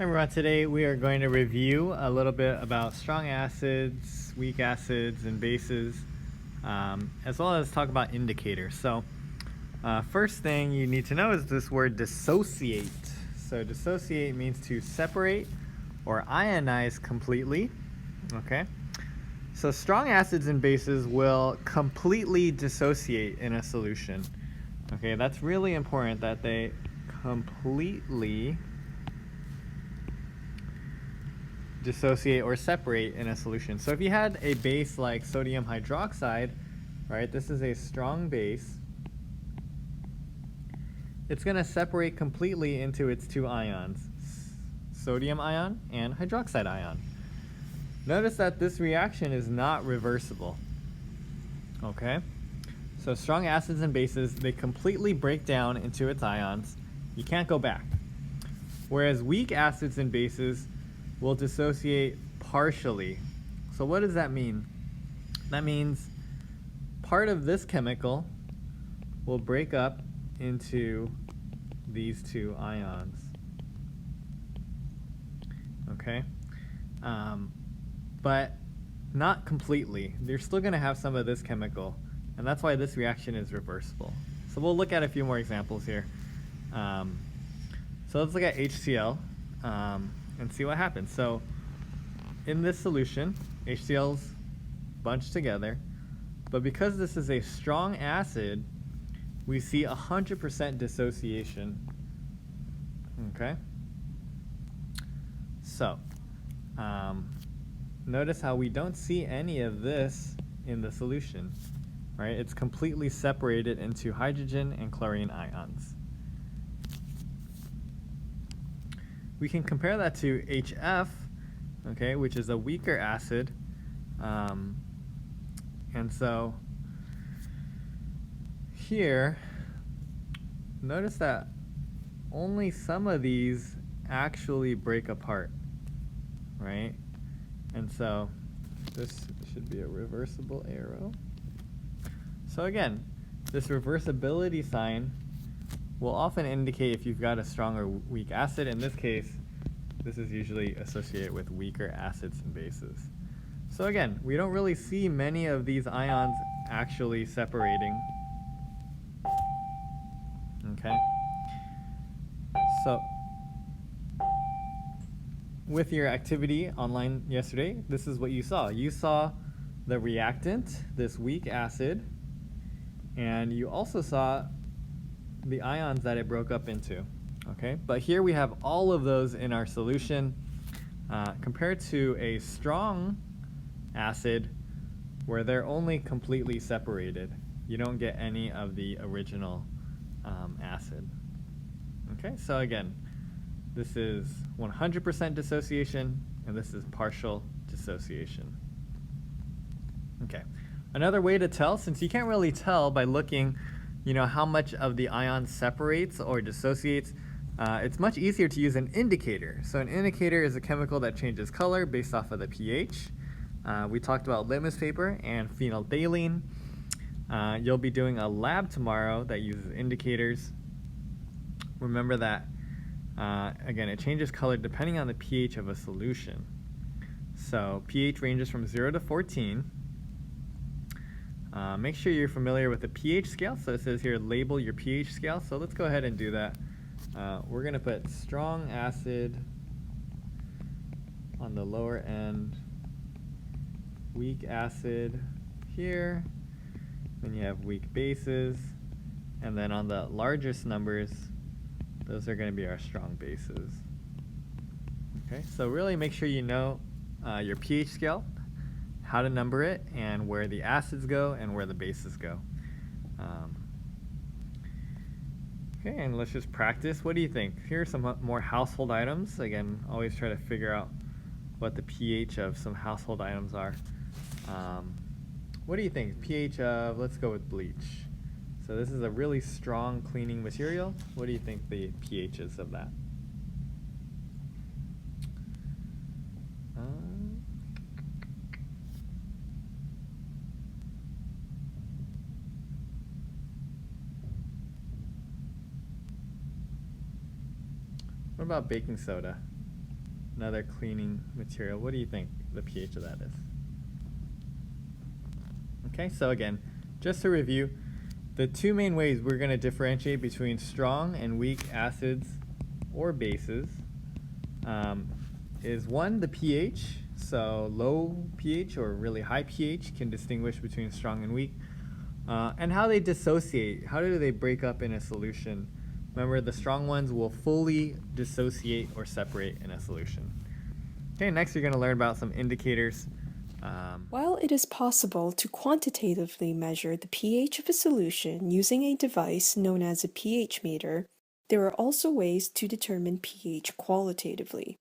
Hi everyone, today we are going to review a little bit about strong acids, weak acids, and bases, as well as talk about indicators. So first thing you need to know is this word dissociate. So dissociate means to separate or ionize completely, okay? So strong acids and bases will completely dissociate in a solution. Okay, that's really important that they completely dissociate or separate in a solution. So if you had a base like sodium hydroxide, right, this is a strong base, it's going to separate completely into its two ions, sodium ion and hydroxide ion. Notice that this reaction is not reversible. Okay? So strong acids and bases, they completely break down into its ions. You can't go back. Whereas weak acids and bases will dissociate partially. So what does that mean? That means part of this chemical will break up into these two ions. Okay? But not completely. You're still going to have some of this chemical, and that's why this reaction is reversible. So we'll look at a few more examples here. So let's look at HCl and see what happens. So in this solution, HCl's bunched together, but because this is a strong acid, we see 100% dissociation. Okay? So notice how we don't see any of this in the solution, right? It's completely separated into hydrogen and chlorine ions. We can compare that to HF, okay, which is a weaker acid. And so here, notice that only some of these actually break apart, right? And so this should be a reversible arrow. So again, this reversibility sign will often indicate if you've got a strong or weak acid. In this case, this is usually associated with weaker acids and bases. So again, we don't really see many of these ions actually separating. Okay? So with your activity online yesterday, this is what you saw. You saw the reactant, this weak acid, and you also saw the ions that it broke up into. Okay, but here we have all of those in our solution compared to a strong acid where they're only completely separated. You don't get any of the original acid. Okay, so again, this is 100% dissociation, and this is partial dissociation. Okay, another way to tell, since you can't really tell by looking, how much of the ion separates or dissociates, it's much easier to use an indicator. So an indicator is a chemical that changes color based off of the pH. We talked about litmus paper and phenolphthalein. You'll be doing a lab tomorrow that uses indicators. Remember that, again, it changes color depending on the pH of a solution. So pH ranges from 0 to 14. Make sure you're familiar with the pH scale. So it says here, label your pH scale. So let's go ahead and do that. We're going to put strong acid on the lower end, weak acid here, then you have weak bases, and then on the largest numbers, those are going to be our strong bases. Okay, so really make sure you know your pH scale, how to number it, and where the acids go and where the bases go. Okay, and let's just practice. What do you think? Here are some more household items. Again, always try to figure out what the pH of some household items are. What do you think? pH of, let's go with bleach. So this is a really strong cleaning material. What do you think the pH is of that? What about baking soda? another cleaning material. What do you think the pH of that is? Okay, so again, just to review, the two main ways we're going to differentiate between strong and weak acids or bases is one, the pH. So low pH or really high pH can distinguish between strong and weak. And how they dissociate, how do they break up in a solution? Remember, the strong ones will fully dissociate or separate in a solution. Okay, next you're going to learn about some indicators. While it is possible to quantitatively measure the pH of a solution using a device known as a pH meter, there are also ways to determine pH qualitatively.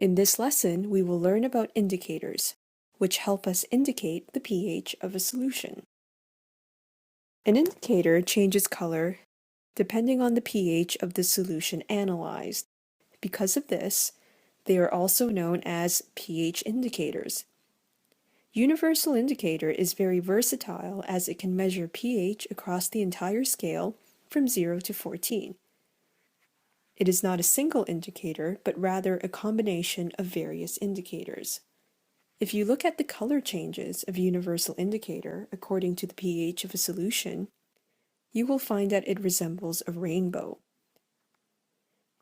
In this lesson, we will learn about indicators, which help us indicate the pH of a solution. An indicator changes color depending on the pH of the solution analyzed. Because of this, they are also known as pH indicators. Universal indicator is very versatile as it can measure pH across the entire scale from 0 to 14. It is not a single indicator, but rather a combination of various indicators. If you look at the color changes of universal indicator according to the pH of a solution, you will find that it resembles a rainbow.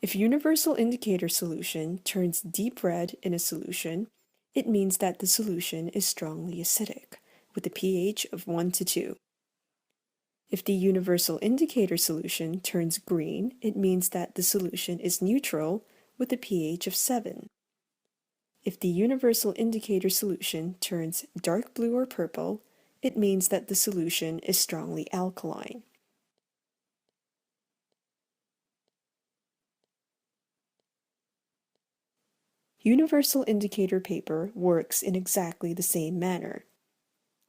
If universal indicator solution turns deep red in a solution, it means that the solution is strongly acidic, with a pH of 1 to 2. If the universal indicator solution turns green, it means that the solution is neutral, with a pH of 7. If the universal indicator solution turns dark blue or purple, it means that the solution is strongly alkaline. Universal indicator paper works in exactly the same manner.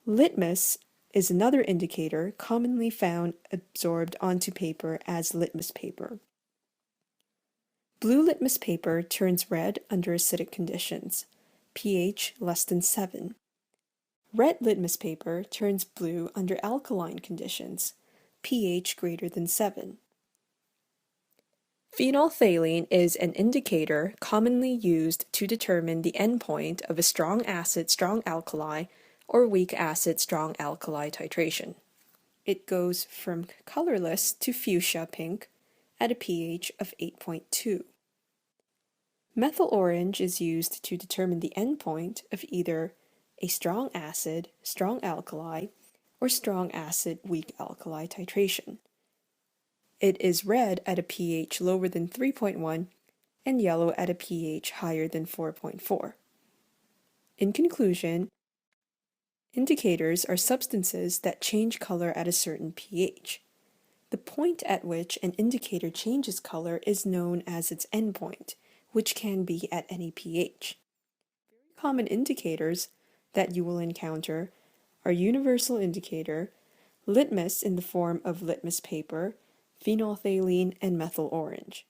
Litmus is another indicator commonly found absorbed onto paper as litmus paper. Blue litmus paper turns red under acidic conditions, pH less than 7. Red litmus paper turns blue under alkaline conditions, pH greater than 7. Phenolphthalein is an indicator commonly used to determine the endpoint of a strong acid, strong alkali, or weak acid, strong alkali titration. It goes from colorless to fuchsia pink at a pH of 8.2. Methyl orange is used to determine the endpoint of either a strong acid, strong alkali, or strong acid, weak alkali titration. It is red at a pH lower than 3.1 and yellow at a pH higher than 4.4. In conclusion, indicators are substances that change color at a certain pH. The point at which an indicator changes color is known as its endpoint, which can be at any pH. Very common indicators that you will encounter are universal indicator, litmus in the form of litmus paper, phenolphthalein, and methyl orange.